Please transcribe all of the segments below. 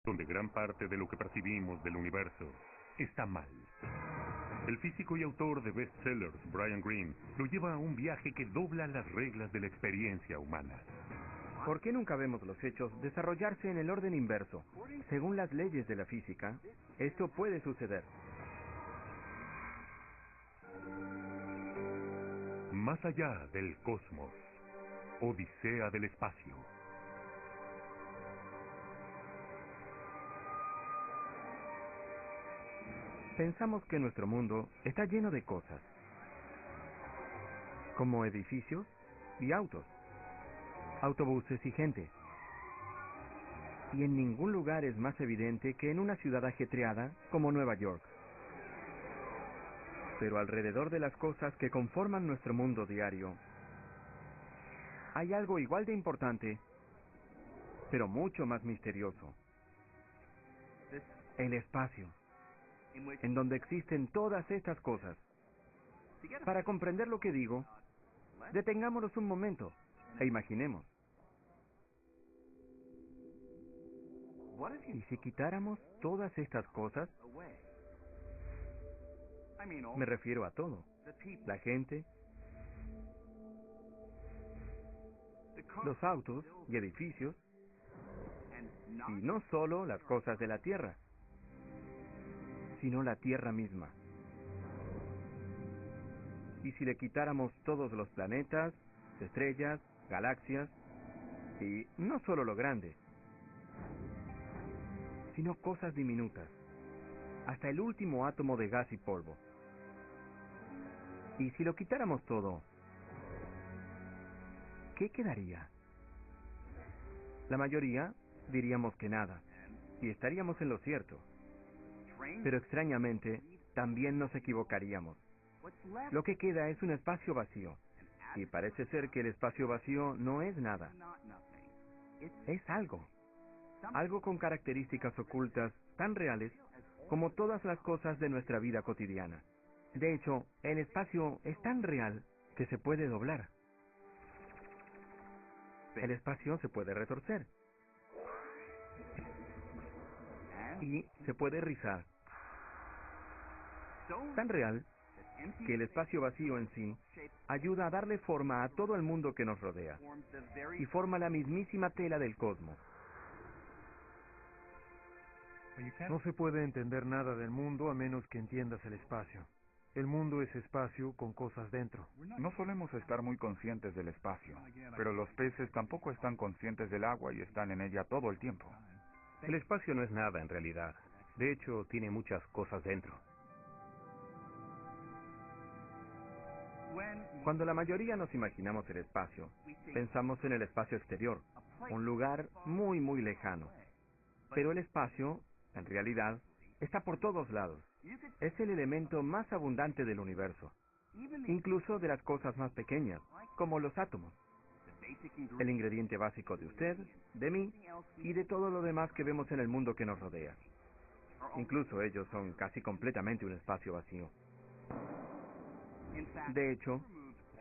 donde gran parte de lo que percibimos del universo está mal. El físico y autor de bestsellers Brian Greene lo lleva a un viaje que dobla las reglas de la experiencia humana. ¿Por qué nunca vemos los hechos desarrollarse en el orden inverso? Según las leyes de la física, esto puede suceder. Más allá del cosmos, Odisea del espacio. Pensamos que nuestro mundo está lleno de cosas, como edificios y autos, autobuses y gente. Y en ningún lugar es más evidente que en una ciudad ajetreada como Nueva York. Pero alrededor de las cosas que conforman nuestro mundo diario, hay algo igual de importante, pero mucho más misterioso. El espacio, en donde existen todas estas cosas. Para comprender lo que digo, detengámonos un momento e imaginemos. ¿Y si quitáramos todas estas cosas? Me refiero a todo. La gente, los autos y edificios, y no solo las cosas de la Tierra, sino la Tierra misma. Y si le quitáramos todos los planetas, estrellas, galaxias, y no solo lo grande, sino cosas diminutas, hasta el último átomo de gas y polvo. Y si lo quitáramos todo, ¿qué quedaría? La mayoría diríamos que nada, y estaríamos en lo cierto. Pero extrañamente, también nos equivocaríamos. Lo que queda es un espacio vacío, y parece ser que el espacio vacío no es nada. Es algo. Algo con características ocultas tan reales como todas las cosas de nuestra vida cotidiana. De hecho, el espacio es tan real que se puede doblar. El espacio se puede retorcer. Y se puede rizar. Tan real que el espacio vacío en sí ayuda a darle forma a todo el mundo que nos rodea y forma la mismísima tela del cosmos. No se puede entender nada del mundo a menos que entiendas el espacio. El mundo es espacio con cosas dentro. No solemos estar muy conscientes del espacio, pero los peces tampoco están conscientes del agua y están en ella todo el tiempo. El espacio no es nada en realidad. De hecho, tiene muchas cosas dentro. Cuando la mayoría nos imaginamos el espacio, pensamos en el espacio exterior, un lugar muy, muy lejano. Pero el espacio, en realidad, está por todos lados. Es el elemento más abundante del universo, incluso de las cosas más pequeñas, como los átomos. El ingrediente básico de usted, de mí y de todo lo demás que vemos en el mundo que nos rodea. Incluso ellos son casi completamente un espacio vacío. De hecho,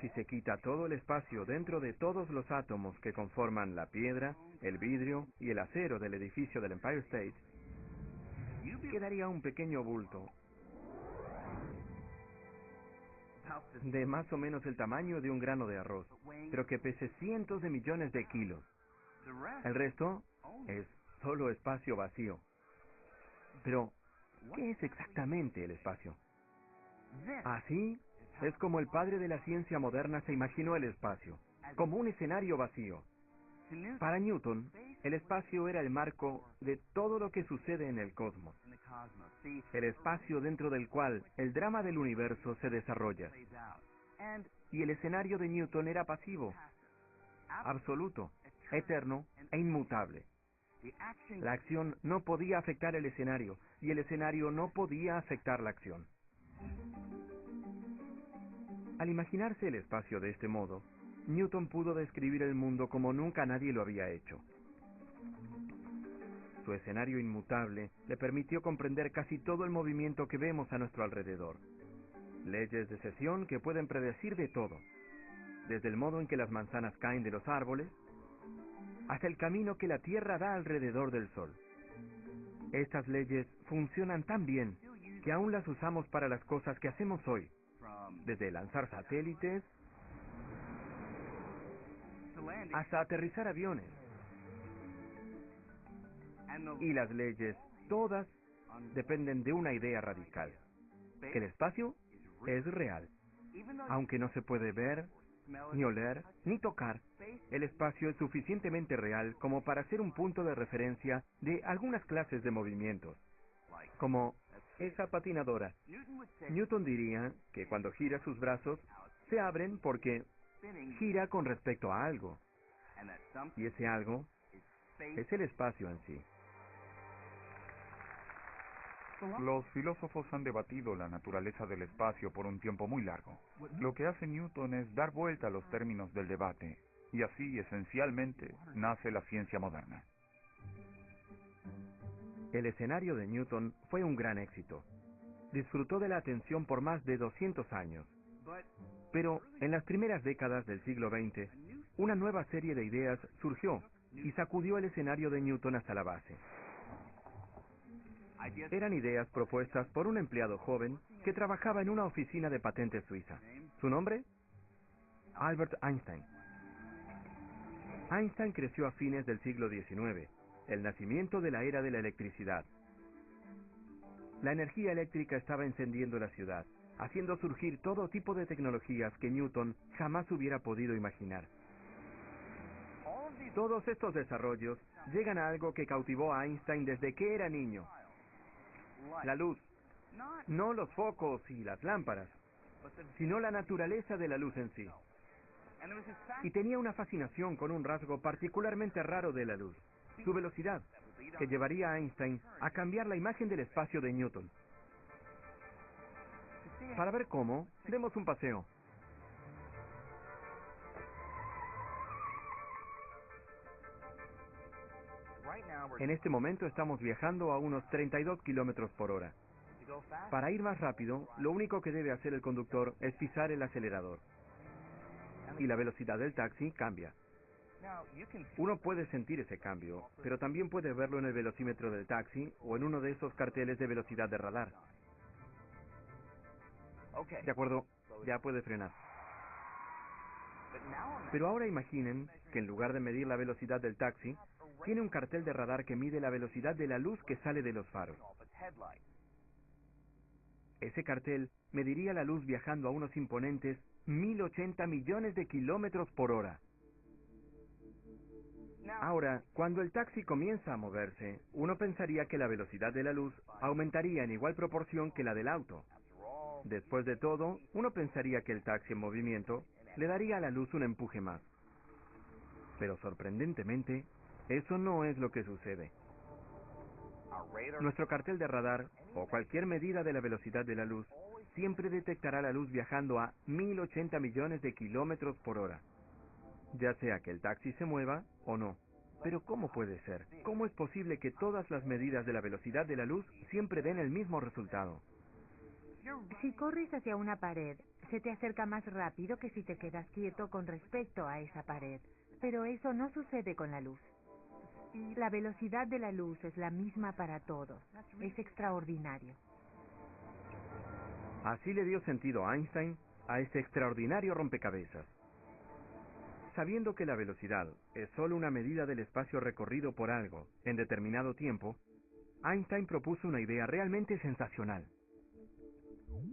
si se quita todo el espacio dentro de todos los átomos que conforman la piedra, el vidrio y el acero del edificio del Empire State, quedaría un pequeño bulto de más o menos el tamaño de un grano de arroz, pero que pese cientos de millones de kilos. El resto es solo espacio vacío. Pero, ¿qué es exactamente el espacio? Así es como el padre de la ciencia moderna se imaginó el espacio, como un escenario vacío. Para Newton, el espacio era el marco de todo lo que sucede en el cosmos, el espacio dentro del cual el drama del universo se desarrolla. Y el escenario de Newton era pasivo, absoluto, eterno e inmutable. La acción no podía afectar el escenario, y el escenario no podía afectar la acción. Al imaginarse el espacio de este modo, Newton pudo describir el mundo como nunca nadie lo había hecho. Su escenario inmutable le permitió comprender casi todo el movimiento que vemos a nuestro alrededor. Leyes de secesión que pueden predecir de todo, desde el modo en que las manzanas caen de los árboles, hasta el camino que la Tierra da alrededor del Sol. Estas leyes funcionan tan bien que aún las usamos para las cosas que hacemos hoy, desde lanzar satélites hasta aterrizar aviones. Y las leyes, todas, dependen de una idea radical, que el espacio es real. Aunque no se puede ver, ni oler, ni tocar, el espacio es suficientemente real como para ser un punto de referencia de algunas clases de movimientos, como esa patinadora. Newton diría que cuando gira sus brazos, se abren porque gira con respecto a algo, y ese algo es el espacio en sí. Los filósofos han debatido la naturaleza del espacio por un tiempo muy largo. Lo que hace Newton es dar vuelta a los términos del debate, y así, esencialmente, nace la ciencia moderna. El escenario de Newton fue un gran éxito. Disfrutó de la atención por más de 200 años. Pero en las primeras décadas del siglo XX, una nueva serie de ideas surgió y sacudió el escenario de Newton hasta la base. Eran ideas propuestas por un empleado joven que trabajaba en una oficina de patentes suiza. ¿Su nombre? Albert Einstein. Einstein creció a fines del siglo XIX, el nacimiento de la era de la electricidad. La energía eléctrica estaba encendiendo la ciudad, haciendo surgir todo tipo de tecnologías que Newton jamás hubiera podido imaginar. Todos estos desarrollos llegan a algo que cautivó a Einstein desde que era niño: la luz. No los focos y las lámparas, sino la naturaleza de la luz en sí. Y tenía una fascinación con un rasgo particularmente raro de la luz: su velocidad, que llevaría a Einstein a cambiar la imagen del espacio de Newton. Para ver cómo, demos un paseo. En este momento estamos viajando a unos 32 kilómetros por hora. Para ir más rápido, lo único que debe hacer el conductor es pisar el acelerador. Y la velocidad del taxi cambia. Uno puede sentir ese cambio, pero también puede verlo en el velocímetro del taxi o en uno de esos carteles de velocidad de radar. De acuerdo, ya puede frenar. Pero ahora imaginen que en lugar de medir la velocidad del taxi, tiene un cartel de radar que mide la velocidad de la luz que sale de los faros. Ese cartel mediría la luz viajando a unos imponentes 1080 millones de kilómetros por hora. Ahora, cuando el taxi comienza a moverse, uno pensaría que la velocidad de la luz aumentaría en igual proporción que la del auto. Después de todo, uno pensaría que el taxi en movimiento le daría a la luz un empuje más. Pero sorprendentemente, eso no es lo que sucede. Nuestro cartel de radar, o cualquier medida de la velocidad de la luz, siempre detectará la luz viajando a 1080 millones de kilómetros por hora. Ya sea que el taxi se mueva o no. Pero ¿cómo puede ser? ¿Cómo es posible que todas las medidas de la velocidad de la luz siempre den el mismo resultado? Si corres hacia una pared, se te acerca más rápido que si te quedas quieto con respecto a esa pared. Pero eso no sucede con la luz. La velocidad de la luz es la misma para todos. Es extraordinario. Así le dio sentido Einstein a ese extraordinario rompecabezas. Sabiendo que la velocidad es solo una medida del espacio recorrido por algo en determinado tiempo, Einstein propuso una idea realmente sensacional: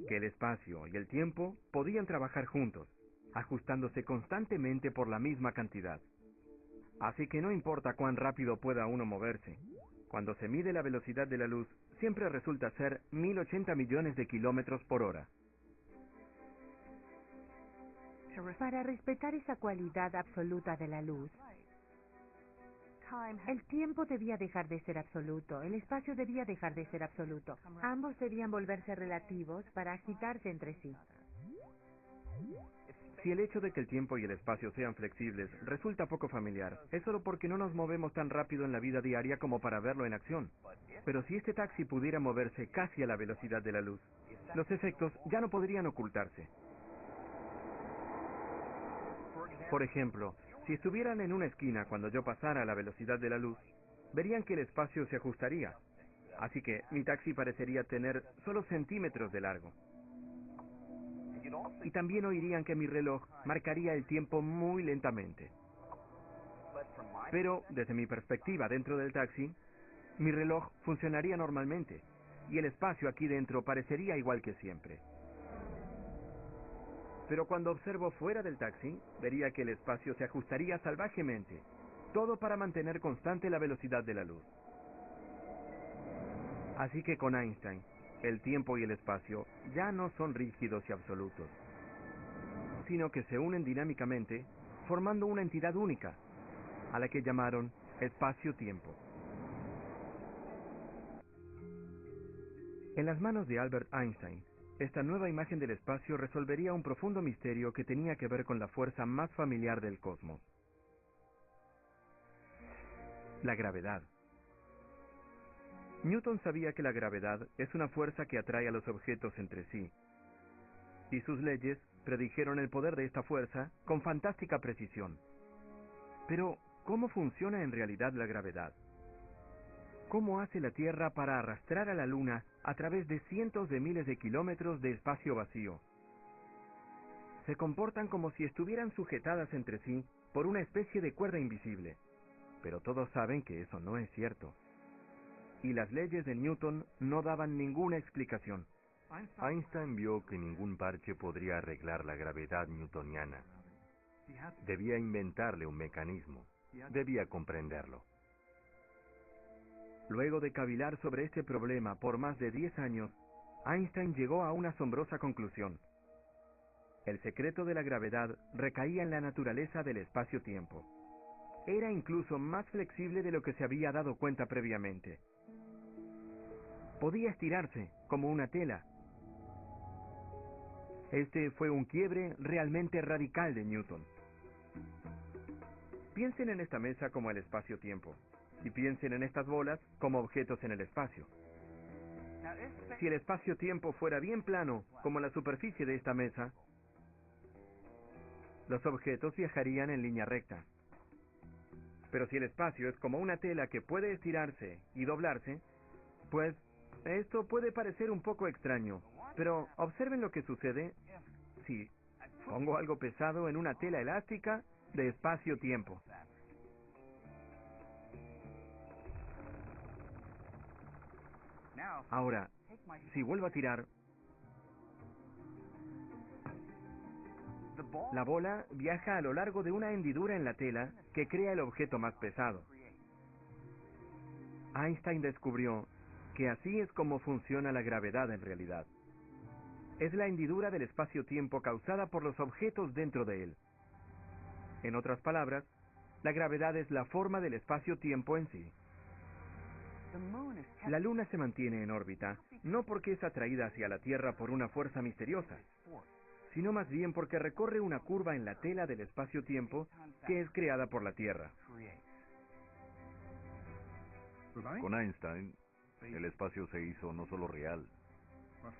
que el espacio y el tiempo podían trabajar juntos, ajustándose constantemente por la misma cantidad. Así que no importa cuán rápido pueda uno moverse, cuando se mide la velocidad de la luz, siempre resulta ser 1080 millones de kilómetros por hora. Para respetar esa cualidad absoluta de la luz, el tiempo debía dejar de ser absoluto, el espacio debía dejar de ser absoluto. Ambos debían volverse relativos para agitarse entre sí. Si el hecho de que el tiempo y el espacio sean flexibles resulta poco familiar, es solo porque no nos movemos tan rápido en la vida diaria como para verlo en acción. Pero si este taxi pudiera moverse casi a la velocidad de la luz, los efectos ya no podrían ocultarse. Por ejemplo, si estuvieran en una esquina cuando yo pasara a la velocidad de la luz, verían que el espacio se ajustaría, Así que mi taxi parecería tener solo centímetros de largo. Y también oirían que mi reloj marcaría el tiempo muy lentamente. Pero, desde mi perspectiva dentro del taxi, mi reloj funcionaría normalmente, y el espacio aquí dentro parecería igual que siempre. Pero cuando observo fuera del taxi, vería que el espacio se ajustaría salvajemente, todo para mantener constante la velocidad de la luz. Así que con Einstein, el tiempo y el espacio ya no son rígidos y absolutos, sino que se unen dinámicamente, formando una entidad única, a la que llamaron espacio-tiempo. En las manos de Albert Einstein, esta nueva imagen del espacio resolvería un profundo misterio que tenía que ver con la fuerza más familiar del cosmos: la gravedad. Newton sabía que la gravedad es una fuerza que atrae a los objetos entre sí, y sus leyes predijeron el poder de esta fuerza con fantástica precisión. Pero, ¿cómo funciona en realidad la gravedad? ¿Cómo hace la Tierra para arrastrar a la Luna a través de cientos de miles de kilómetros de espacio vacío? Se comportan como si estuvieran sujetadas entre sí por una especie de cuerda invisible, pero todos saben que eso no es cierto. Y las leyes de Newton no daban ninguna explicación. Einstein vio que ningún parche podría arreglar la gravedad newtoniana. Debía inventarle un mecanismo. Debía comprenderlo. Luego de cavilar sobre este problema por más de 10 años, Einstein llegó a una asombrosa conclusión. El secreto de la gravedad recaía en la naturaleza del espacio-tiempo. Era incluso más flexible de lo que se había dado cuenta previamente. Podía estirarse como una tela. Este fue un quiebre realmente radical de Newton. Piensen en esta mesa como el espacio-tiempo, y piensen en estas bolas como objetos en el espacio. Si el espacio-tiempo fuera bien plano, como la superficie de esta mesa, los objetos viajarían en línea recta. Pero si el espacio es como una tela que puede estirarse y doblarse, pues esto puede parecer un poco extraño, pero observen lo que sucede si pongo algo pesado en una tela elástica de espacio-tiempo. Ahora, si vuelvo a tirar, la bola viaja a lo largo de una hendidura en la tela que crea el objeto más pesado. Einstein descubrió que así es como funciona la gravedad en realidad. Es la hendidura del espacio-tiempo causada por los objetos dentro de él. En otras palabras, la gravedad es la forma del espacio-tiempo en sí. La Luna se mantiene en órbita, no porque es atraída hacia la Tierra por una fuerza misteriosa, sino más bien porque recorre una curva en la tela del espacio-tiempo que es creada por la Tierra. Con Einstein, el espacio se hizo no solo real,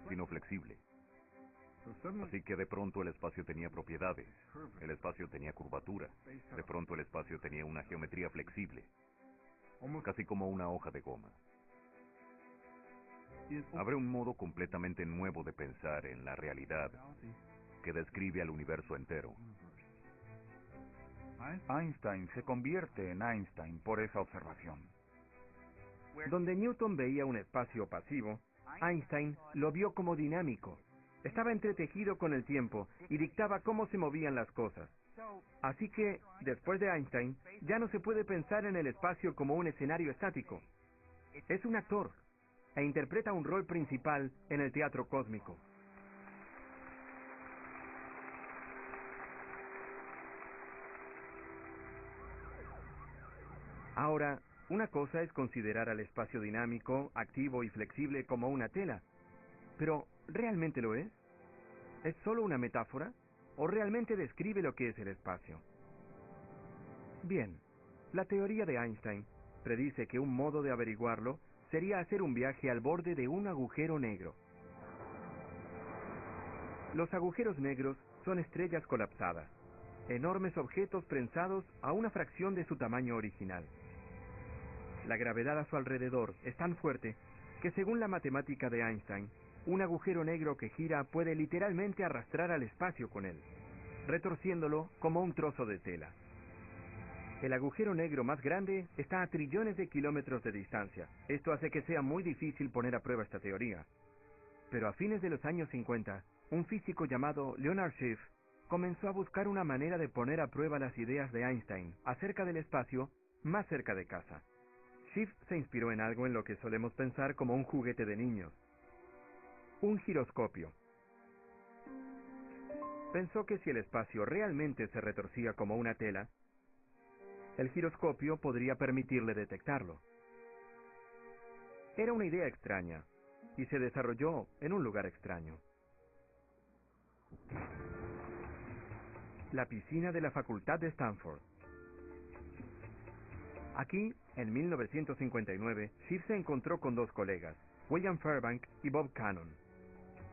sino flexible. Así que de pronto el espacio tenía propiedades, el espacio tenía curvatura, de pronto el espacio tenía una geometría flexible, casi como una hoja de goma. Habrá un modo completamente nuevo de pensar en la realidad que describe al universo entero. Einstein se convierte en Einstein por esa observación. Donde Newton veía un espacio pasivo, Einstein lo vio como dinámico. Estaba entretejido con el tiempo y dictaba cómo se movían las cosas. Así que, después de Einstein, ya no se puede pensar en el espacio como un escenario estático. Es un actor e interpreta un rol principal en el teatro cósmico. Ahora, una cosa es considerar al espacio dinámico, activo y flexible como una tela. Pero, ¿realmente lo es? ¿Es solo una metáfora? ¿O realmente describe lo que es el espacio? Bien, la teoría de Einstein predice que un modo de averiguarlo sería hacer un viaje al borde de un agujero negro. Los agujeros negros son estrellas colapsadas, enormes objetos prensados a una fracción de su tamaño original. La gravedad a su alrededor es tan fuerte que según la matemática de Einstein, un agujero negro que gira puede literalmente arrastrar al espacio con él, retorciéndolo como un trozo de tela. El agujero negro más grande está a trillones de kilómetros de distancia. Esto hace que sea muy difícil poner a prueba esta teoría. Pero a fines de los años 50, un físico llamado Leonard Schiff comenzó a buscar una manera de poner a prueba las ideas de Einstein acerca del espacio más cerca de casa. Schiff se inspiró en algo en lo que solemos pensar como un juguete de niños: un giroscopio. Pensó que si el espacio realmente se retorcía como una tela, el giroscopio podría permitirle detectarlo. Era una idea extraña, y se desarrolló en un lugar extraño. La piscina de la Facultad de Stanford. Aquí, en 1959, Schiff se encontró con dos colegas, William Fairbank y Bob Cannon.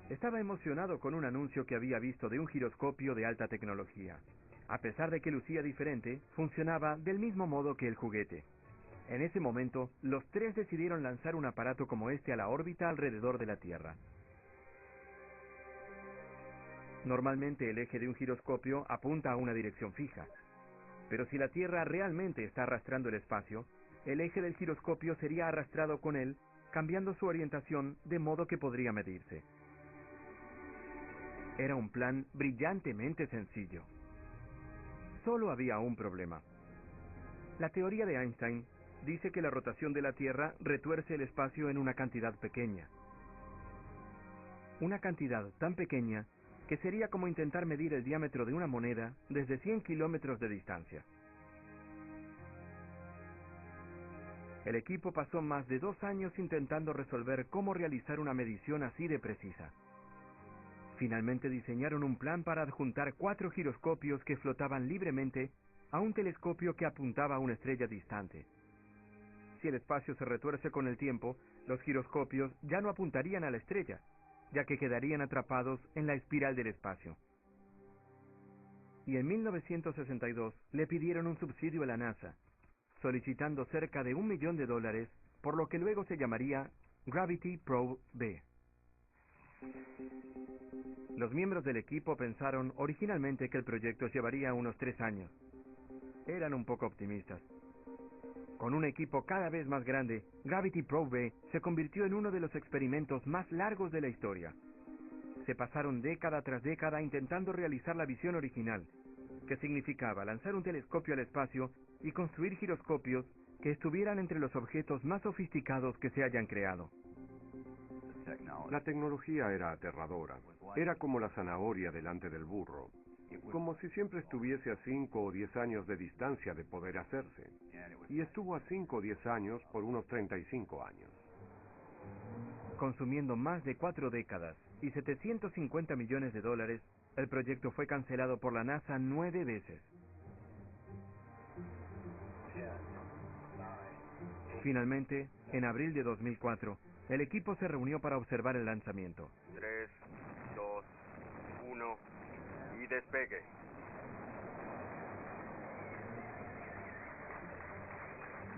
Estaba emocionado con un anuncio que había visto de un giroscopio de alta tecnología. A pesar de que lucía diferente, funcionaba del mismo modo que el juguete. En ese momento, los tres decidieron lanzar un aparato como este a la órbita alrededor de la Tierra. Normalmente el eje de un giroscopio apunta a una dirección fija, pero si la Tierra realmente está arrastrando el espacio, el eje del giroscopio sería arrastrado con él, cambiando su orientación de modo que podría medirse. Era un plan brillantemente sencillo. Solo había un problema. La teoría de Einstein dice que la rotación de la Tierra retuerce el espacio en una cantidad pequeña. Una cantidad tan pequeña que sería como intentar medir el diámetro de una moneda desde 100 kilómetros de distancia. El equipo pasó más de 2 años intentando resolver cómo realizar una medición así de precisa. Finalmente diseñaron un plan para adjuntar 4 giroscopios que flotaban libremente a un telescopio que apuntaba a una estrella distante. Si el espacio se retuerce con el tiempo, los giroscopios ya no apuntarían a la estrella, ya que quedarían atrapados en la espiral del espacio. Y en 1962 le pidieron un subsidio a la NASA, solicitando cerca de $1 millón, por lo que luego se llamaría Gravity Probe B. Los miembros del equipo pensaron originalmente que el proyecto llevaría unos 3 años. Eran un poco optimistas. Con un equipo cada vez más grande, Gravity Probe B se convirtió en uno de los experimentos más largos de la historia. Se pasaron década tras década intentando realizar la visión original, que significaba lanzar un telescopio al espacio y construir giroscopios que estuvieran entre los objetos más sofisticados que se hayan creado. La tecnología era aterradora. Era como la zanahoria delante del burro. Como si siempre estuviese a 5 o 10 años de distancia de poder hacerse. Y estuvo a 5 o 10 años por unos 35 años. Consumiendo más de 4 décadas y $750 millones, el proyecto fue cancelado por la NASA 9 veces. Finalmente, en abril de 2004, el equipo se reunió para observar el lanzamiento. 3, 2, 1 y despegue.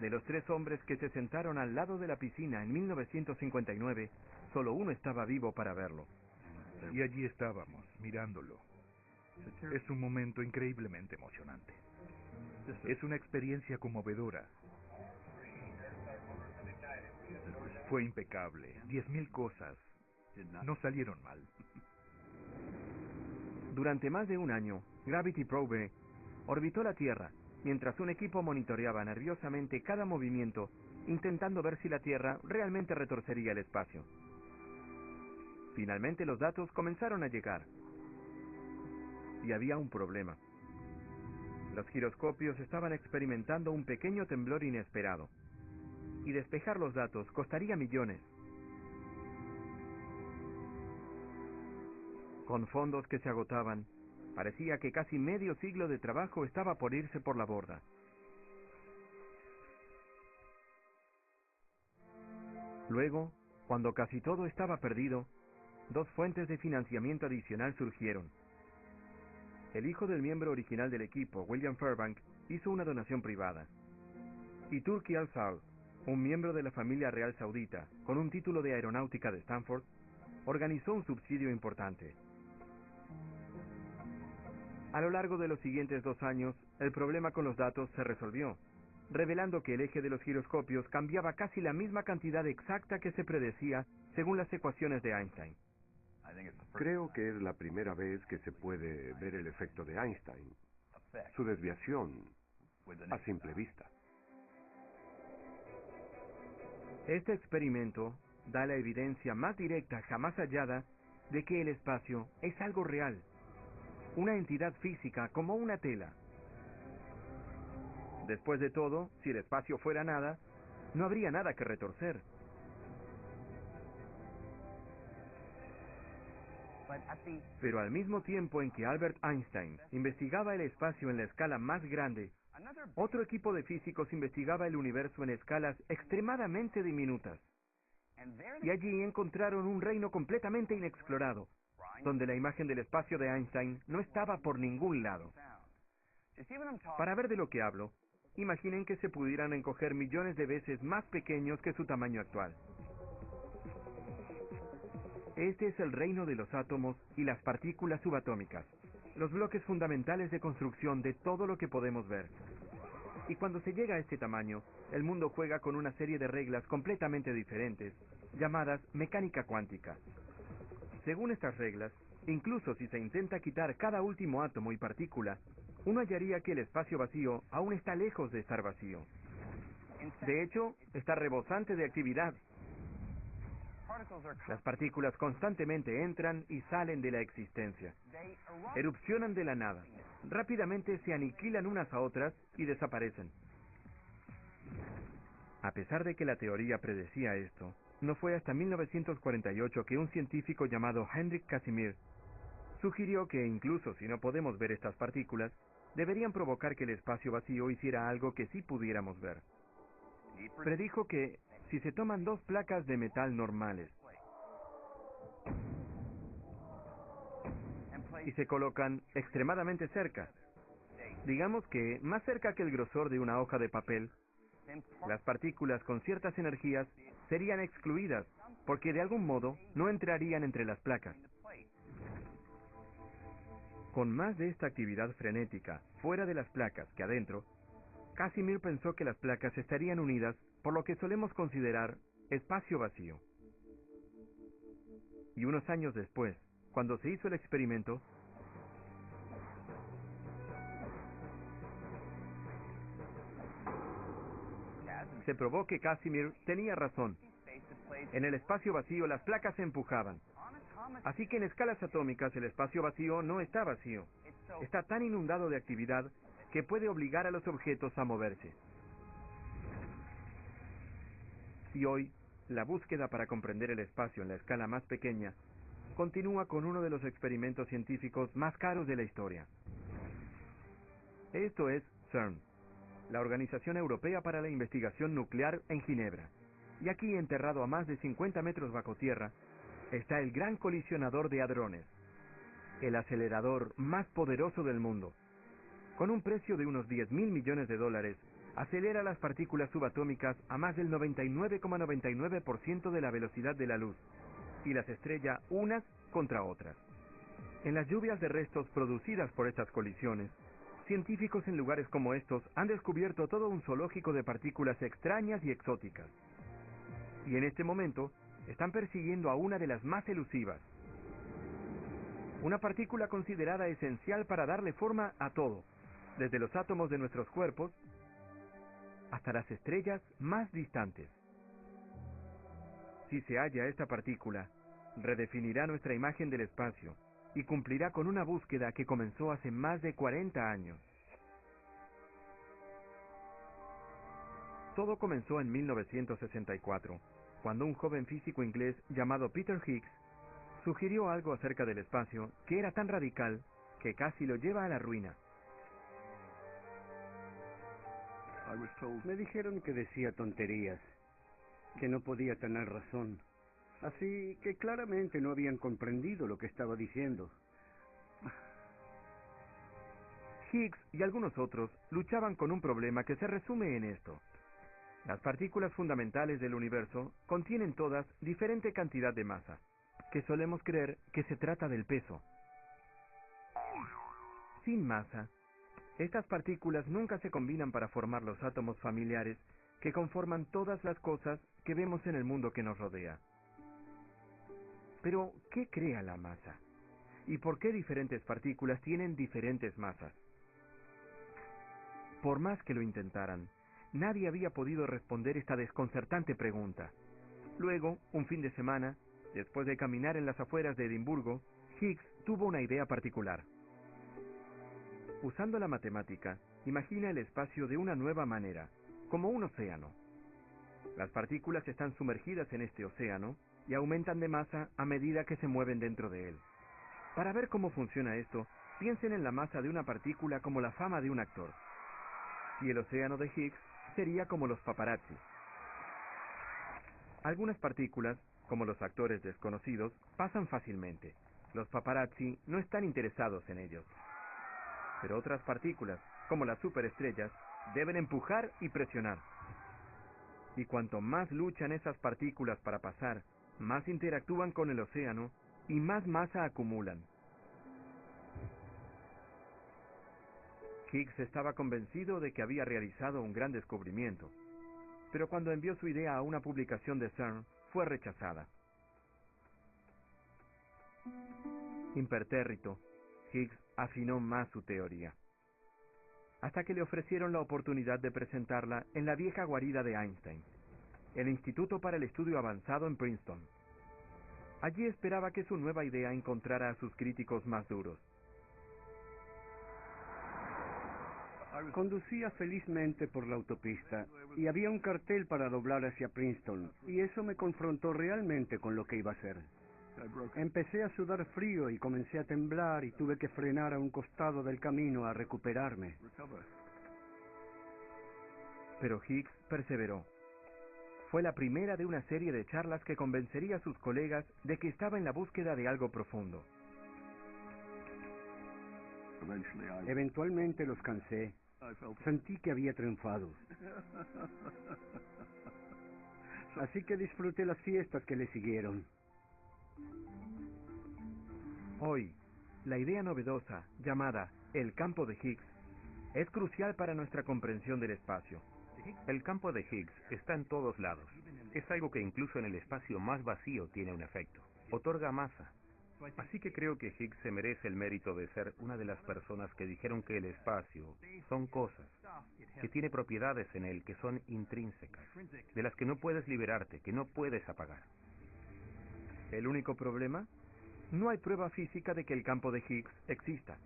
De los 3 hombres que se sentaron al lado de la piscina en 1959, solo uno estaba vivo para verlo. Y allí estábamos, mirándolo. Es un momento increíblemente emocionante. Es una experiencia conmovedora. Fue impecable. 10.000 cosas no salieron mal. Durante más de un año, Gravity Probe B orbitó la Tierra, mientras un equipo monitoreaba nerviosamente cada movimiento, intentando ver si la Tierra realmente retorcería el espacio. Finalmente los datos comenzaron a llegar. Y había un problema. Los giroscopios estaban experimentando un pequeño temblor inesperado. Y despejar los datos costaría millones. Con fondos que se agotaban, parecía que casi medio siglo de trabajo estaba por irse por la borda. Luego, cuando casi todo estaba perdido, 2 fuentes de financiamiento adicional surgieron. El hijo del miembro original del equipo, William Fairbank, hizo una donación privada. Y Turki Al-Saud, un miembro de la familia real saudita, con un título de aeronáutica de Stanford, organizó un subsidio importante. A lo largo de los siguientes 2 años, el problema con los datos se resolvió, revelando que el eje de los giroscopios cambiaba casi la misma cantidad exacta que se predecía según las ecuaciones de Einstein. Creo que es la primera vez que se puede ver el efecto de Einstein, su desviación, a simple vista. Este experimento da la evidencia más directa jamás hallada de que el espacio es algo real, una entidad física como una tela. Después de todo, si el espacio fuera nada, no habría nada que retorcer. Pero al mismo tiempo en que Albert Einstein investigaba el espacio en la escala más grande, otro equipo de físicos investigaba el universo en escalas extremadamente diminutas. Y allí encontraron un reino completamente inexplorado, donde la imagen del espacio de Einstein no estaba por ningún lado. Para ver de lo que hablo, imaginen que se pudieran encoger millones de veces más pequeños que su tamaño actual. Este es el reino de los átomos y las partículas subatómicas, los bloques fundamentales de construcción de todo lo que podemos ver. Y cuando se llega a este tamaño, el mundo juega con una serie de reglas completamente diferentes, llamadas mecánica cuántica. Según estas reglas, incluso si se intenta quitar cada último átomo y partícula, uno hallaría que el espacio vacío aún está lejos de estar vacío. De hecho, está rebosante de actividad. Las partículas constantemente entran y salen de la existencia. Erupcionan de la nada. Rápidamente se aniquilan unas a otras y desaparecen. A pesar de que la teoría predecía esto, no fue hasta 1948 que un científico llamado Hendrik Casimir sugirió que incluso si no podemos ver estas partículas, deberían provocar que el espacio vacío hiciera algo que sí pudiéramos ver. Predijo que si se toman 2 placas de metal normales y se colocan extremadamente cerca, digamos que más cerca que el grosor de una hoja de papel, las partículas con ciertas energías serían excluidas porque de algún modo no entrarían entre las placas. Con más de esta actividad frenética fuera de las placas que adentro, Casimir pensó que las placas estarían unidas por lo que solemos considerar espacio vacío. Y unos años después, cuando se hizo el experimento, se probó que Casimir tenía razón. En el espacio vacío las placas se empujaban. Así que en escalas atómicas el espacio vacío no está vacío. Está tan inundado de actividad que puede obligar a los objetos a moverse. Y hoy, la búsqueda para comprender el espacio en la escala más pequeña continúa con uno de los experimentos científicos más caros de la historia. Esto es CERN, la Organización Europea para la Investigación Nuclear en Ginebra. Y aquí, enterrado a más de 50 metros bajo tierra, está el Gran Colisionador de Hadrones, el acelerador más poderoso del mundo. Con un precio de unos $10.000 millones, acelera las partículas subatómicas a más del 99,99% de la velocidad de la luz y las estrella unas contra otras. En las lluvias de restos producidas por estas colisiones, científicos en lugares como estos han descubierto todo un zoológico de partículas extrañas y exóticas. Y en este momento están persiguiendo a una de las más elusivas. Una partícula considerada esencial para darle forma a todo, desde los átomos de nuestros cuerpos hasta las estrellas más distantes. Si se halla esta partícula, redefinirá nuestra imagen del espacio y cumplirá con una búsqueda que comenzó hace más de 40 años. Todo comenzó en 1964, cuando un joven físico inglés llamado Peter Higgs sugirió algo acerca del espacio que era tan radical que casi lo lleva a la ruina. Me dijeron que decía tonterías, que no podía tener razón. Así que claramente no habían comprendido lo que estaba diciendo. Higgs y algunos otros luchaban con un problema que se resume en esto. Las partículas fundamentales del universo contienen todas diferente cantidad de masa, que solemos creer que se trata del peso. Sin masa, estas partículas nunca se combinan para formar los átomos familiares que conforman todas las cosas que vemos en el mundo que nos rodea. Pero, ¿qué crea la masa? ¿Y por qué diferentes partículas tienen diferentes masas? Por más que lo intentaran, nadie había podido responder esta desconcertante pregunta. Luego, un fin de semana, después de caminar en las afueras de Edimburgo, Higgs tuvo una idea particular. Usando la matemática, imagina el espacio de una nueva manera, como un océano. Las partículas están sumergidas en este océano y aumentan de masa a medida que se mueven dentro de él. Para ver cómo funciona esto, piensen en la masa de una partícula como la fama de un actor. Y el océano de Higgs sería como los paparazzi. Algunas partículas, como los actores desconocidos, pasan fácilmente. Los paparazzi no están interesados en ellos. Pero otras partículas, como las superestrellas, deben empujar y presionar. Y cuanto más luchan esas partículas para pasar, más interactúan con el océano y más masa acumulan. Higgs estaba convencido de que había realizado un gran descubrimiento, pero cuando envió su idea a una publicación de CERN, fue rechazada. Impertérrito, Higgs afinó más su teoría, hasta que le ofrecieron la oportunidad de presentarla en la vieja guarida de Einstein, el Instituto para el Estudio Avanzado en Princeton. Allí esperaba que su nueva idea encontrara a sus críticos más duros. Conducía felizmente por la autopista y había un cartel para doblar hacia Princeton, y eso me confrontó realmente con lo que iba a hacer. Empecé a sudar frío y comencé a temblar y tuve que frenar a un costado del camino a recuperarme. Pero Higgs perseveró. Fue la primera de una serie de charlas que convencería a sus colegas de que estaba en la búsqueda de algo profundo. Eventualmente los cansé. Sentí que había triunfado. Así que disfruté las fiestas que le siguieron. Hoy, la idea novedosa, llamada el campo de Higgs, es crucial para nuestra comprensión del espacio. El campo de Higgs está en todos lados. Es algo que incluso en el espacio más vacío tiene un efecto. Otorga masa. Así que creo que Higgs se merece el mérito de ser una de las personas que dijeron que el espacio son cosas, que tiene propiedades en él que son intrínsecas, de las que no puedes liberarte, que no puedes apagar. ¿El único problema? No hay prueba física de que el campo de Higgs exista.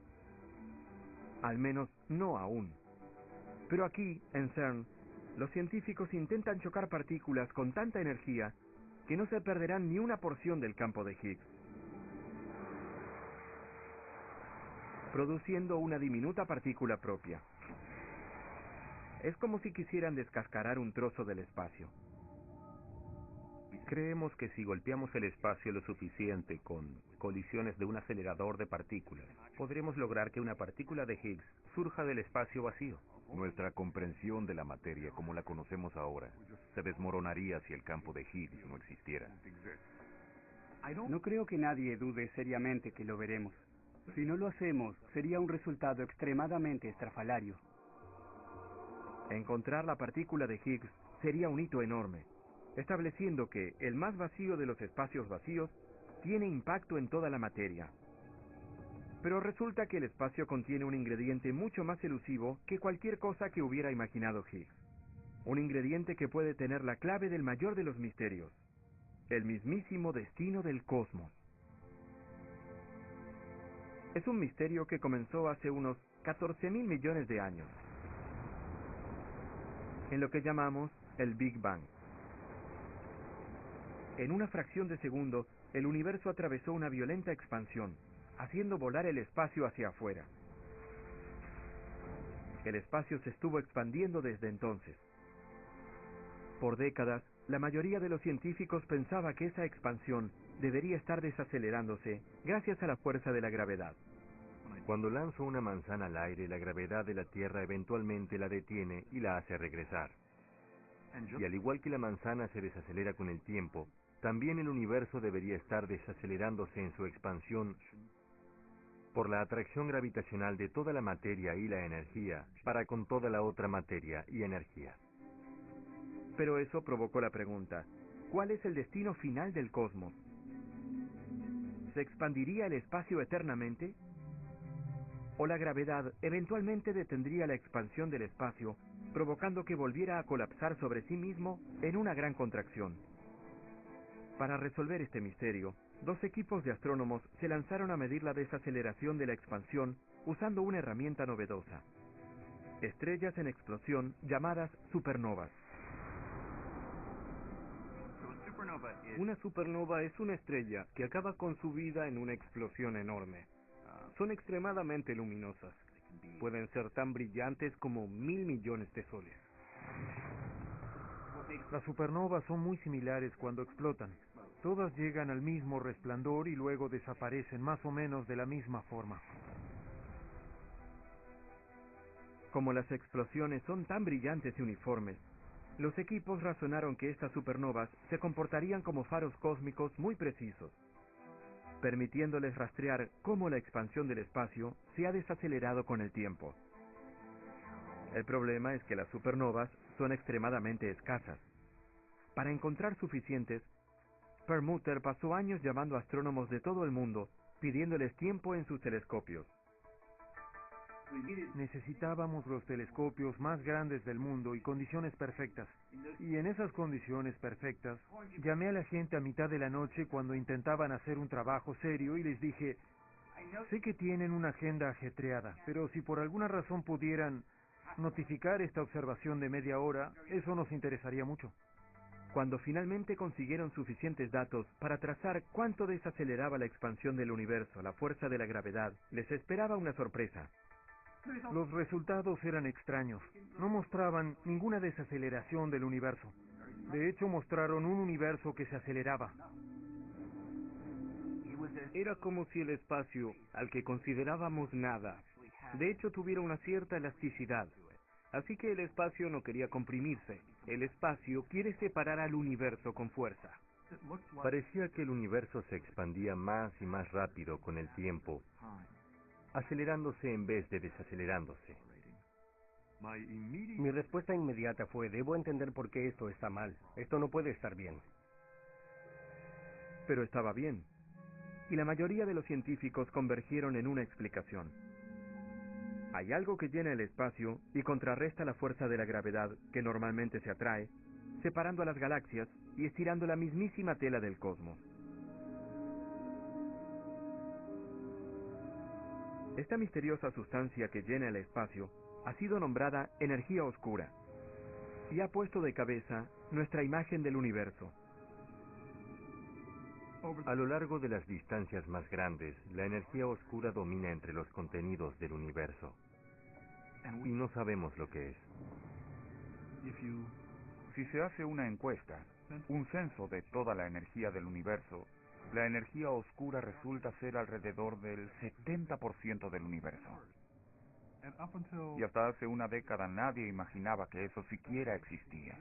Al menos no aún. Pero aquí, en CERN, los científicos intentan chocar partículas con tanta energía que no se perderán ni una porción del campo de Higgs, produciendo una diminuta partícula propia. Es como si quisieran descascarar un trozo del espacio. Creemos que si golpeamos el espacio lo suficiente con colisiones de un acelerador de partículas, podremos lograr que una partícula de Higgs surja del espacio vacío. Nuestra comprensión de la materia como la conocemos ahora se desmoronaría si el campo de Higgs no existiera. No creo que nadie dude seriamente que lo veremos. Si no lo hacemos, sería un resultado extremadamente estrafalario. Encontrar la partícula de Higgs sería un hito enorme, estableciendo que el más vacío de los espacios vacíos tiene impacto en toda la materia. Pero resulta que el espacio contiene un ingrediente mucho más elusivo que cualquier cosa que hubiera imaginado Higgs. Un ingrediente que puede tener la clave del mayor de los misterios, el mismísimo destino del cosmos. Es un misterio que comenzó hace unos 14.000 millones de años, en lo que llamamos el Big Bang. En una fracción de segundo, el universo atravesó una violenta expansión, haciendo volar el espacio hacia afuera. El espacio se estuvo expandiendo desde entonces. Por décadas, la mayoría de los científicos pensaba que esa expansión debería estar desacelerándose gracias a la fuerza de la gravedad. Cuando lanzo una manzana al aire, la gravedad de la Tierra eventualmente la detiene y la hace regresar. Y al igual que la manzana se desacelera con el tiempo, también el universo debería estar desacelerándose en su expansión por la atracción gravitacional de toda la materia y la energía para con toda la otra materia y energía. Pero eso provocó la pregunta, ¿cuál es el destino final del cosmos? ¿Se expandiría el espacio eternamente? ¿O la gravedad eventualmente detendría la expansión del espacio, provocando que volviera a colapsar sobre sí mismo en una gran contracción? Para resolver este misterio, dos equipos de astrónomos se lanzaron a medir la desaceleración de la expansión usando una herramienta novedosa: estrellas en explosión llamadas supernovas. Una supernova es una estrella que acaba con su vida en una explosión enorme. Son extremadamente luminosas. Pueden ser tan brillantes como 1.000 millones de soles. Las supernovas son muy similares cuando explotan. Todas llegan al mismo resplandor y luego desaparecen más o menos de la misma forma. Como las explosiones son tan brillantes y uniformes, los equipos razonaron que estas supernovas se comportarían como faros cósmicos muy precisos, permitiéndoles rastrear cómo la expansión del espacio se ha desacelerado con el tiempo. El problema es que las supernovas son extremadamente escasas. Para encontrar suficientes, Perlmutter pasó años llamando a astrónomos de todo el mundo, pidiéndoles tiempo en sus telescopios. Necesitábamos los telescopios más grandes del mundo y condiciones perfectas. Y en esas condiciones perfectas, llamé a la gente a mitad de la noche cuando intentaban hacer un trabajo serio y les dije, sé que tienen una agenda ajetreada, pero si por alguna razón pudieran notificar esta observación de media hora, eso nos interesaría mucho. Cuando finalmente consiguieron suficientes datos para trazar cuánto desaceleraba la expansión del universo la fuerza de la gravedad, les esperaba una sorpresa. Los resultados eran extraños. No mostraban ninguna desaceleración del universo. De hecho, mostraron un universo que se aceleraba. Era como si el espacio, al que considerábamos nada, de hecho tuviera una cierta elasticidad. Así que el espacio no quería comprimirse. El espacio quiere separar al universo con fuerza. Parecía que el universo se expandía más y más rápido con el tiempo, acelerándose en vez de desacelerándose. Mi respuesta inmediata fue, debo entender por qué esto está mal. Esto no puede estar bien. Pero estaba bien. Y la mayoría de los científicos convergieron en una explicación. Hay algo que llena el espacio y contrarresta la fuerza de la gravedad que normalmente se atrae, separando a las galaxias y estirando la mismísima tela del cosmos. Esta misteriosa sustancia que llena el espacio ha sido nombrada energía oscura y ha puesto de cabeza nuestra imagen del universo. A lo largo de las distancias más grandes, la energía oscura domina entre los contenidos del universo. Y no sabemos lo que es. Si se hace una encuesta, un censo de toda la energía del universo, la energía oscura resulta ser alrededor del 70% del universo. Y hasta hace una década nadie imaginaba que eso siquiera existía.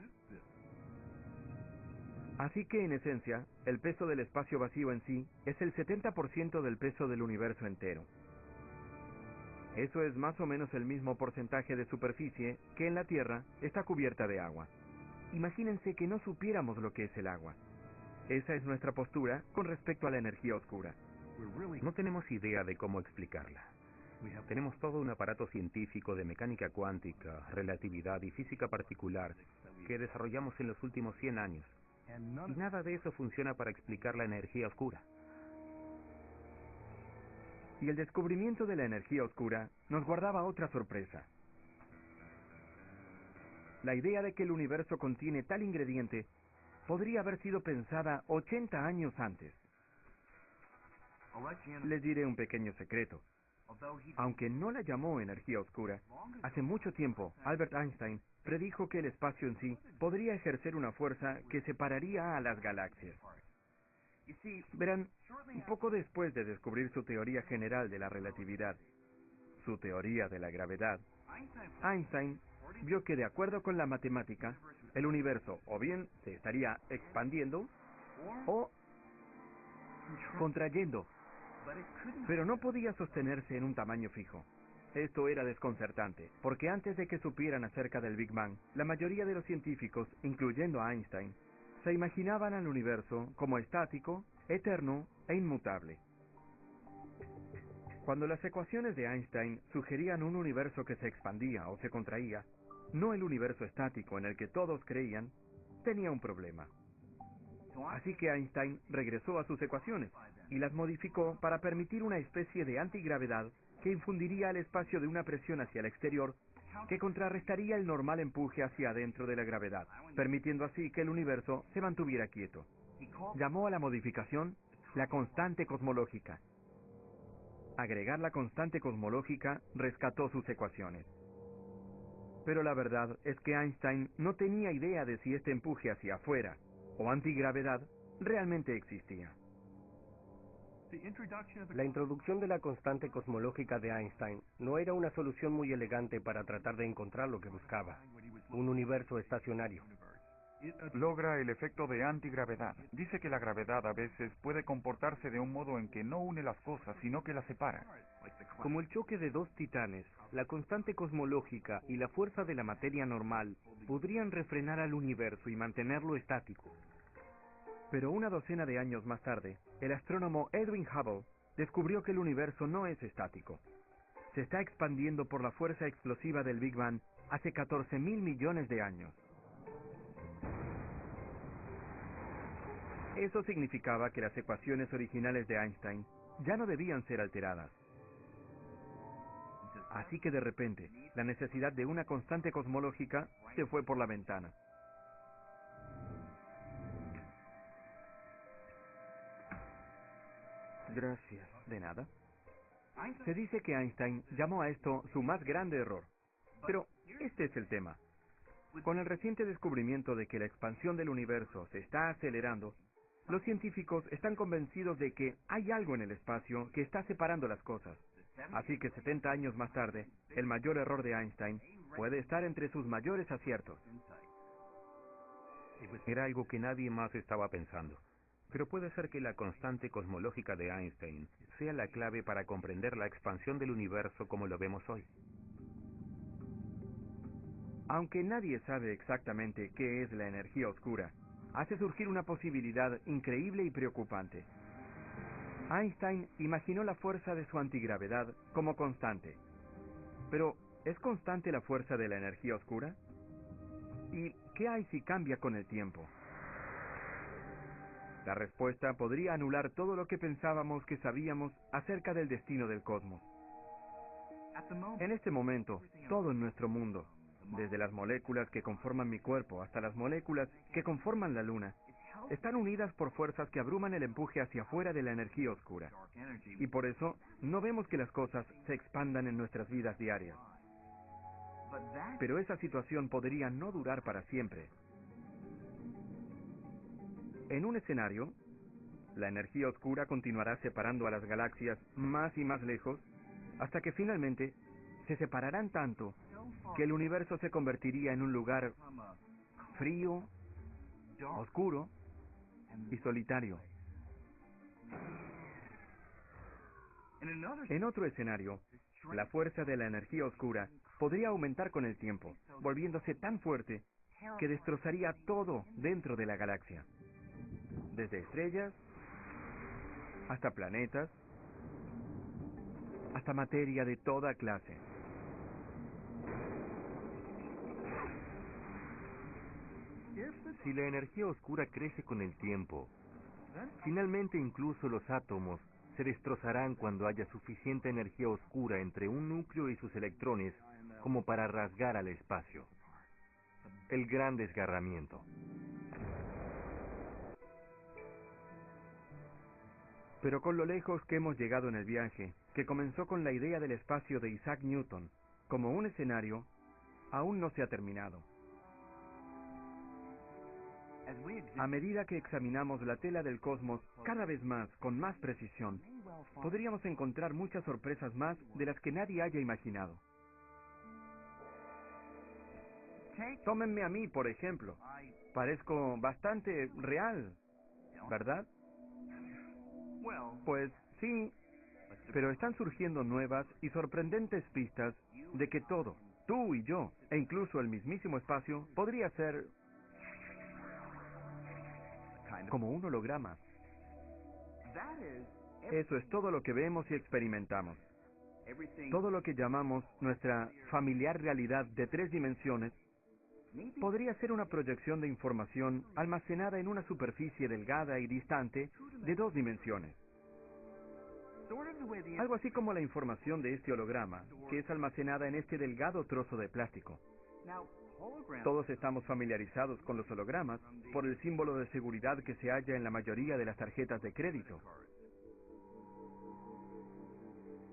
Así que, en esencia, el peso del espacio vacío en sí es el 70% del peso del universo entero. Eso es más o menos el mismo porcentaje de superficie que en la Tierra está cubierta de agua. Imagínense que no supiéramos lo que es el agua. Esa es nuestra postura con respecto a la energía oscura. No tenemos idea de cómo explicarla. Tenemos todo un aparato científico de mecánica cuántica, relatividad y física particular que desarrollamos en los últimos 100 años. Y nada de eso funciona para explicar la energía oscura. Y el descubrimiento de la energía oscura nos guardaba otra sorpresa. La idea de que el universo contiene tal ingrediente podría haber sido pensada 80 años antes. Les diré un pequeño secreto. Aunque no la llamó energía oscura, hace mucho tiempo Albert Einstein predijo que el espacio en sí podría ejercer una fuerza que separaría a las galaxias. Verán, poco después de descubrir su teoría general de la relatividad, su teoría de la gravedad, Einstein vio que de acuerdo con la matemática, el universo o bien se estaría expandiendo o contrayendo, pero no podía sostenerse en un tamaño fijo. Esto era desconcertante, porque antes de que supieran acerca del Big Bang, la mayoría de los científicos, incluyendo a Einstein, se imaginaban al universo como estático, eterno e inmutable. Cuando las ecuaciones de Einstein sugerían un universo que se expandía o se contraía, no el universo estático en el que todos creían, tenía un problema. Así que Einstein regresó a sus ecuaciones y las modificó para permitir una especie de antigravedad que infundiría al espacio de una presión hacia el exterior que contrarrestaría el normal empuje hacia adentro de la gravedad, permitiendo así que el universo se mantuviera quieto. Llamó a la modificación la constante cosmológica. Agregar la constante cosmológica rescató sus ecuaciones. Pero la verdad es que Einstein no tenía idea de si este empuje hacia afuera o antigravedad realmente existía. La introducción de la constante cosmológica de Einstein no era una solución muy elegante para tratar de encontrar lo que buscaba, un universo estacionario. Logra el efecto de antigravedad. Dice que la gravedad a veces puede comportarse de un modo en que no une las cosas, sino que las separa. Como el choque de dos titanes, la constante cosmológica y la fuerza de la materia normal podrían refrenar al universo y mantenerlo estático. Pero una docena de años más tarde, el astrónomo Edwin Hubble descubrió que el universo no es estático. Se está expandiendo por la fuerza explosiva del Big Bang hace 14.000 millones de años. Eso significaba que las ecuaciones originales de Einstein ya no debían ser alteradas. Así que de repente, la necesidad de una constante cosmológica se fue por la ventana. Gracias. ¿De nada? Se dice que Einstein llamó a esto su más grande error. Pero este es el tema. Con el reciente descubrimiento de que la expansión del universo se está acelerando, los científicos están convencidos de que hay algo en el espacio que está separando las cosas. Así que 70 años más tarde, el mayor error de Einstein puede estar entre sus mayores aciertos. Era algo que nadie más estaba pensando. Pero puede ser que la constante cosmológica de Einstein sea la clave para comprender la expansión del universo como lo vemos hoy. Aunque nadie sabe exactamente qué es la energía oscura, hace surgir una posibilidad increíble y preocupante. Einstein imaginó la fuerza de su antigravedad como constante. Pero, ¿es constante la fuerza de la energía oscura? ¿Y qué hay si cambia con el tiempo? La respuesta podría anular todo lo que pensábamos que sabíamos acerca del destino del cosmos. En este momento, todo en nuestro mundo, desde las moléculas que conforman mi cuerpo hasta las moléculas que conforman la luna, están unidas por fuerzas que abruman el empuje hacia afuera de la energía oscura. Y por eso, no vemos que las cosas se expandan en nuestras vidas diarias. Pero esa situación podría no durar para siempre. En un escenario, la energía oscura continuará separando a las galaxias más y más lejos, hasta que finalmente se separarán tanto que el universo se convertiría en un lugar frío, oscuro y solitario. En otro escenario, la fuerza de la energía oscura podría aumentar con el tiempo, volviéndose tan fuerte que destrozaría todo dentro de la galaxia. Desde estrellas, hasta planetas, hasta materia de toda clase. Si la energía oscura crece con el tiempo, finalmente incluso los átomos se destrozarán cuando haya suficiente energía oscura entre un núcleo y sus electrones como para rasgar al espacio. El gran desgarramiento. Pero con lo lejos que hemos llegado en el viaje, que comenzó con la idea del espacio de Isaac Newton, como un escenario, aún no se ha terminado. A medida que examinamos la tela del cosmos cada vez más, con más precisión, podríamos encontrar muchas sorpresas más de las que nadie haya imaginado. Tómenme a mí, por ejemplo. Parezco bastante real, ¿verdad? Pues sí, pero están surgiendo nuevas y sorprendentes pistas de que todo, tú y yo, e incluso el mismísimo espacio, podría ser como un holograma. Eso es todo lo que vemos y experimentamos. Todo lo que llamamos nuestra familiar realidad de 3 dimensiones podría ser una proyección de información almacenada en una superficie delgada y distante de 2 dimensiones. Algo así como la información de este holograma, que es almacenada en este delgado trozo de plástico. Todos estamos familiarizados con los hologramas por el símbolo de seguridad que se halla en la mayoría de las tarjetas de crédito.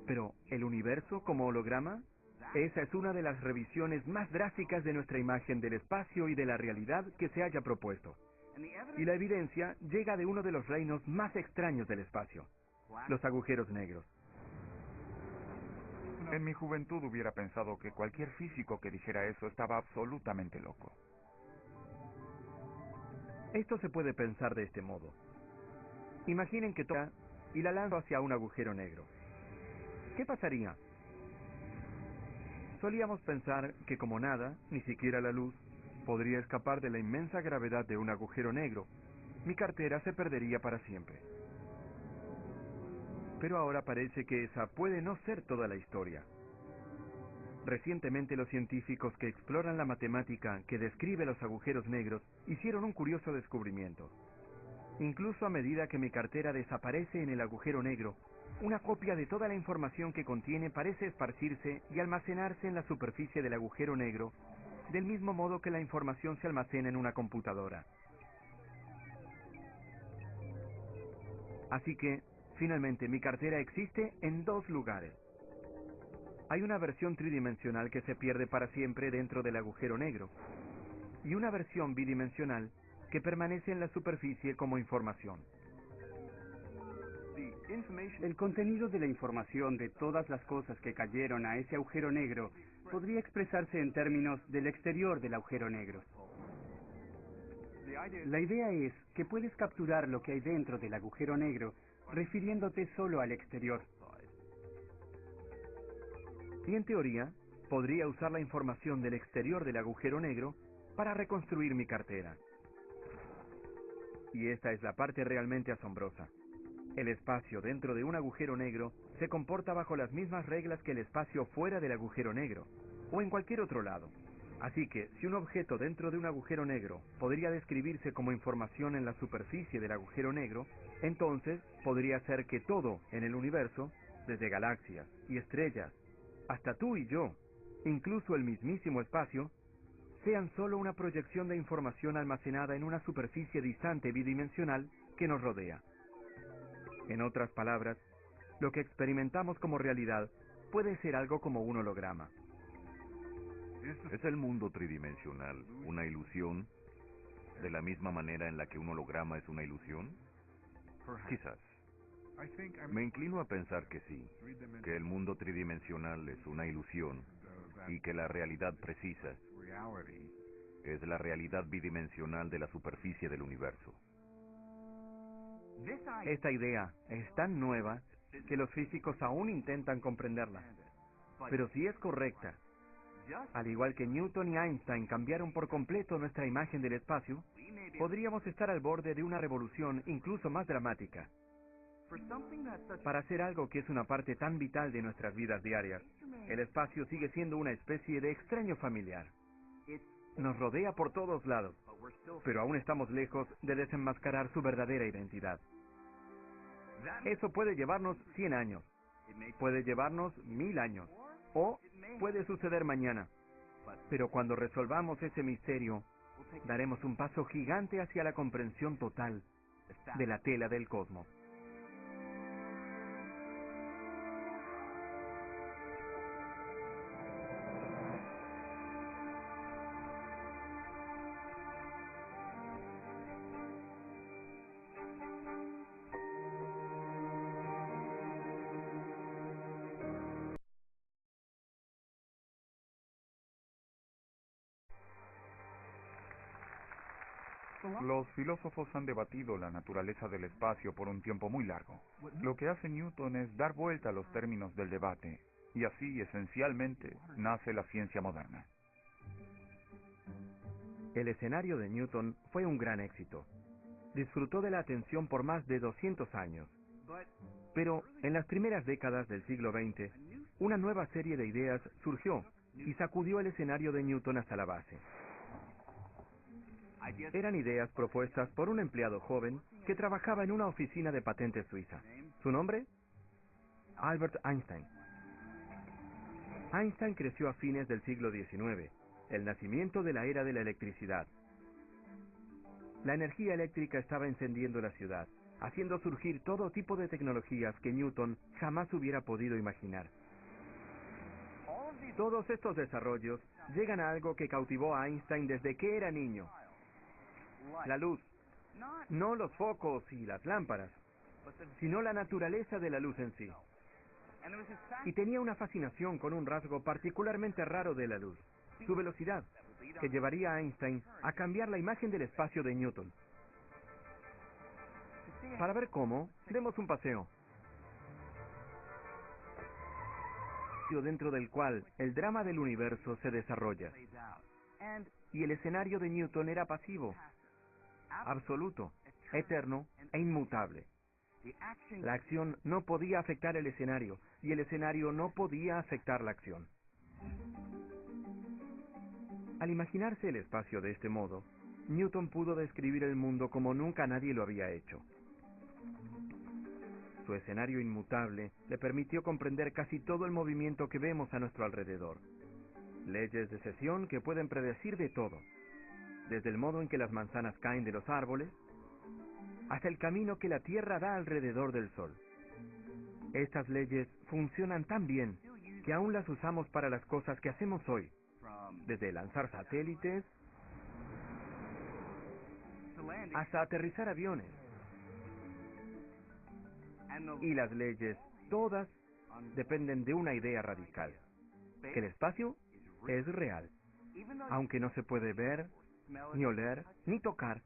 Pero, ¿el universo como holograma? Esa es una de las revisiones más drásticas de nuestra imagen del espacio y de la realidad que se haya propuesto. Y la evidencia llega de uno de los reinos más extraños del espacio, los agujeros negros. En mi juventud hubiera pensado que cualquier físico que dijera eso estaba absolutamente loco. Esto se puede pensar de este modo. Imaginen que toca y la lanzo hacia un agujero negro. ¿Qué pasaría? Solíamos pensar que como nada, ni siquiera la luz, podría escapar de la inmensa gravedad de un agujero negro. Mi cartera se perdería para siempre. Pero ahora parece que esa puede no ser toda la historia. Recientemente los científicos que exploran la matemática que describe los agujeros negros hicieron un curioso descubrimiento. Incluso a medida que mi cartera desaparece en el agujero negro, una copia de toda la información que contiene parece esparcirse y almacenarse en la superficie del agujero negro, del mismo modo que la información se almacena en una computadora. Así que, finalmente, mi cartera existe en 2 lugares. Hay una versión tridimensional que se pierde para siempre dentro del agujero negro, y una versión bidimensional que permanece en la superficie como información. El contenido de la información de todas las cosas que cayeron a ese agujero negro podría expresarse en términos del exterior del agujero negro. La idea es que puedes capturar lo que hay dentro del agujero negro refiriéndote solo al exterior. Y en teoría, podría usar la información del exterior del agujero negro para reconstruir mi cartera. Y esta es la parte realmente asombrosa. El espacio dentro de un agujero negro se comporta bajo las mismas reglas que el espacio fuera del agujero negro, o en cualquier otro lado. Así que, si un objeto dentro de un agujero negro podría describirse como información en la superficie del agujero negro, entonces podría ser que todo en el universo, desde galaxias y estrellas, hasta tú y yo, incluso el mismísimo espacio, sean solo una proyección de información almacenada en una superficie distante bidimensional que nos rodea. En otras palabras, lo que experimentamos como realidad puede ser algo como un holograma. ¿Es el mundo tridimensional una ilusión de la misma manera en la que un holograma es una ilusión? Quizás. Me inclino a pensar que sí, que el mundo tridimensional es una ilusión y que la realidad precisa es la realidad bidimensional de la superficie del universo. Esta idea es tan nueva que los físicos aún intentan comprenderla. Pero si es correcta, al igual que Newton y Einstein cambiaron por completo nuestra imagen del espacio, podríamos estar al borde de una revolución incluso más dramática. Para hacer algo que es una parte tan vital de nuestras vidas diarias, el espacio sigue siendo una especie de extraño familiar. Nos rodea por todos lados, pero aún estamos lejos de desenmascarar su verdadera identidad. Eso puede llevarnos 100 años, puede llevarnos 1000 años, o puede suceder mañana. Pero cuando resolvamos ese misterio, daremos un paso gigante hacia la comprensión total de la tela del cosmos. Los filósofos han debatido la naturaleza del espacio por un tiempo muy largo. Lo que hace Newton es dar vuelta a los términos del debate, y así, esencialmente, nace la ciencia moderna. El escenario de Newton fue un gran éxito. Disfrutó de la atención por más de 200 años. Pero en las primeras décadas del siglo XX, una nueva serie de ideas surgió y sacudió el escenario de Newton hasta la base. Eran ideas propuestas por un empleado joven que trabajaba en una oficina de patentes suiza. ¿Su nombre? Albert Einstein. Einstein creció a fines del siglo XIX, el nacimiento de la era de la electricidad. La energía eléctrica estaba encendiendo la ciudad, haciendo surgir todo tipo de tecnologías que Newton jamás hubiera podido imaginar. Todos estos desarrollos llegan a algo que cautivó a Einstein desde que era niño. La luz. No los focos y las lámparas, sino la naturaleza de la luz en sí. Y tenía una fascinación con un rasgo particularmente raro de la luz, su velocidad, que llevaría a Einstein a cambiar la imagen del espacio de Newton. Para ver cómo, demos un paseo. Dentro del cual el drama del universo se desarrolla. Y el escenario de Newton era pasivo, absoluto, eterno e inmutable. La acción no podía afectar el escenario, y el escenario no podía afectar la acción. Al imaginarse el espacio de este modo, Newton pudo describir el mundo como nunca nadie lo había hecho. Su escenario inmutable le permitió comprender casi todo el movimiento que vemos a nuestro alrededor. Leyes de secesión que pueden predecir de todo, desde el modo en que las manzanas caen de los árboles, hasta el camino que la Tierra da alrededor del Sol. Estas leyes funcionan tan bien que aún las usamos para las cosas que hacemos hoy, desde lanzar satélites hasta aterrizar aviones. Y las leyes, todas, dependen de una idea radical, que el espacio es real. Aunque no se puede ver, ni oler, ni tocar,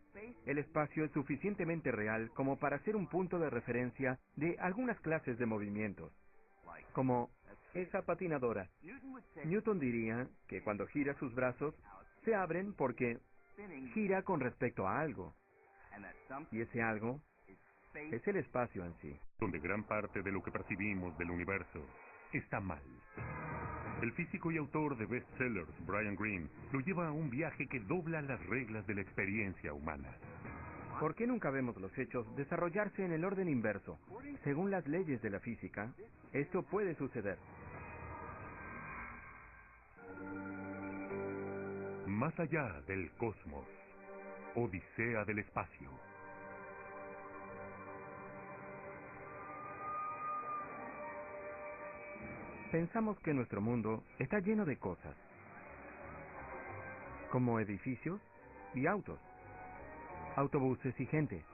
el espacio es suficientemente real como para ser un punto de referencia de algunas clases de movimientos, como esa patinadora. Newton diría que cuando gira sus brazos, se abren porque gira con respecto a algo, y ese algo es el espacio en sí. Donde gran parte de lo que percibimos del universo está mal. El físico y autor de bestsellers, Brian Greene, lo lleva a un viaje que dobla las reglas de la experiencia humana. ¿Por qué nunca vemos los hechos desarrollarse en el orden inverso? Según las leyes de la física, esto puede suceder. Más allá del cosmos, Odisea del espacio. Pensamos que nuestro mundo está lleno de cosas, como edificios y autos, autobuses y gente.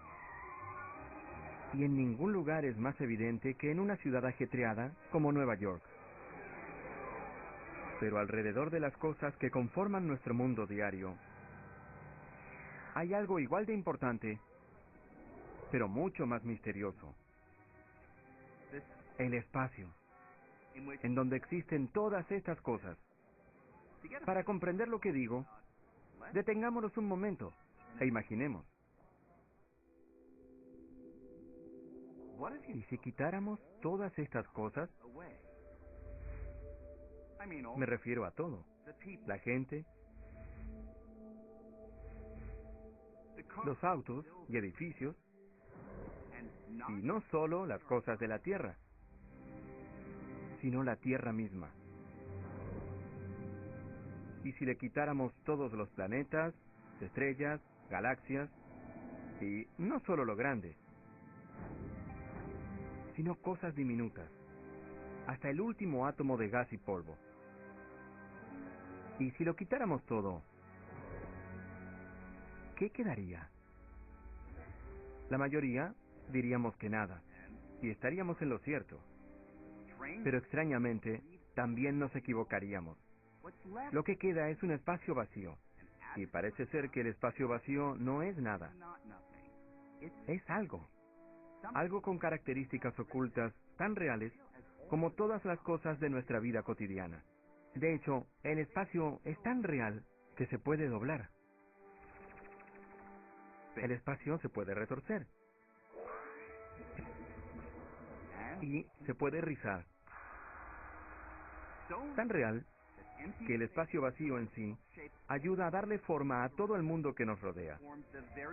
Y en ningún lugar es más evidente que en una ciudad ajetreada como Nueva York. Pero alrededor de las cosas que conforman nuestro mundo diario, hay algo igual de importante, pero mucho más misterioso. El espacio, en donde existen todas estas cosas. Para comprender lo que digo, detengámonos un momento e imaginemos. ¿Y si quitáramos todas estas cosas? Me refiero a todo. La gente, los autos y edificios, y no solo las cosas de la Tierra, sino la Tierra misma. Y si le quitáramos todos los planetas, estrellas, galaxias, y no solo lo grande, sino cosas diminutas, hasta el último átomo de gas y polvo. Y si lo quitáramos todo, ¿qué quedaría? La mayoría diríamos que nada, y estaríamos en lo cierto. Pero extrañamente, también nos equivocaríamos. Lo que queda es un espacio vacío, Y parece ser que el espacio vacío no es nada. Es algo. Algo con características ocultas tan reales como todas las cosas de nuestra vida cotidiana. De hecho, el espacio es tan real que se puede doblar. El espacio se puede retorcer. Y se puede rizar. Tan real que el espacio vacío en sí ayuda a darle forma a todo el mundo que nos rodea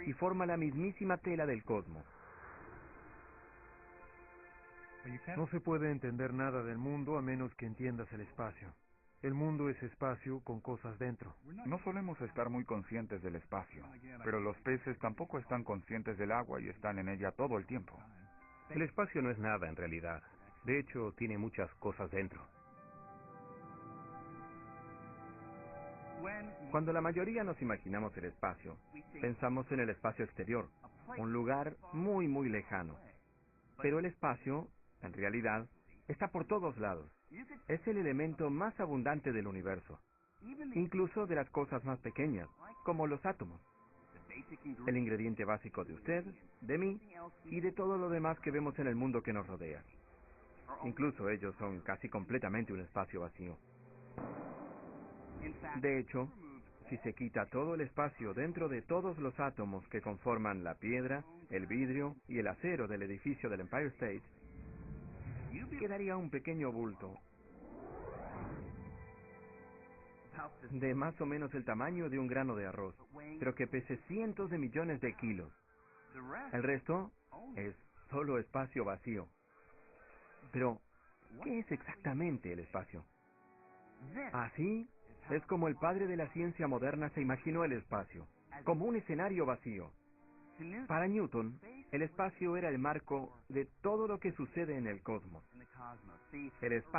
y forma la mismísima tela del cosmos. No se puede entender nada del mundo a menos que entiendas el espacio. El mundo es espacio con cosas dentro. No solemos estar muy conscientes del espacio, pero los peces tampoco están conscientes del agua y están en ella todo el tiempo. El espacio no es nada en realidad. De hecho, tiene muchas cosas dentro. Cuando la mayoría nos imaginamos el espacio, pensamos en el espacio exterior, un lugar muy, muy lejano. Pero el espacio, en realidad, está por todos lados. Es el elemento más abundante del universo, incluso de las cosas más pequeñas, como los átomos. El ingrediente básico de usted, de mí y de todo lo demás que vemos en el mundo que nos rodea. Incluso ellos son casi completamente un espacio vacío. De hecho, si se quita todo el espacio dentro de todos los átomos que conforman la piedra, el vidrio y el acero del edificio del Empire State, quedaría un pequeño bulto de más o menos el tamaño de un grano de arroz, pero que pese cientos de millones de kilos. El resto es solo espacio vacío. Pero, ¿qué es exactamente el espacio? Así es como el padre de la ciencia moderna se imaginó el espacio, como un escenario vacío. Para Newton, el espacio era el marco de todo lo que sucede en el cosmos. El espacio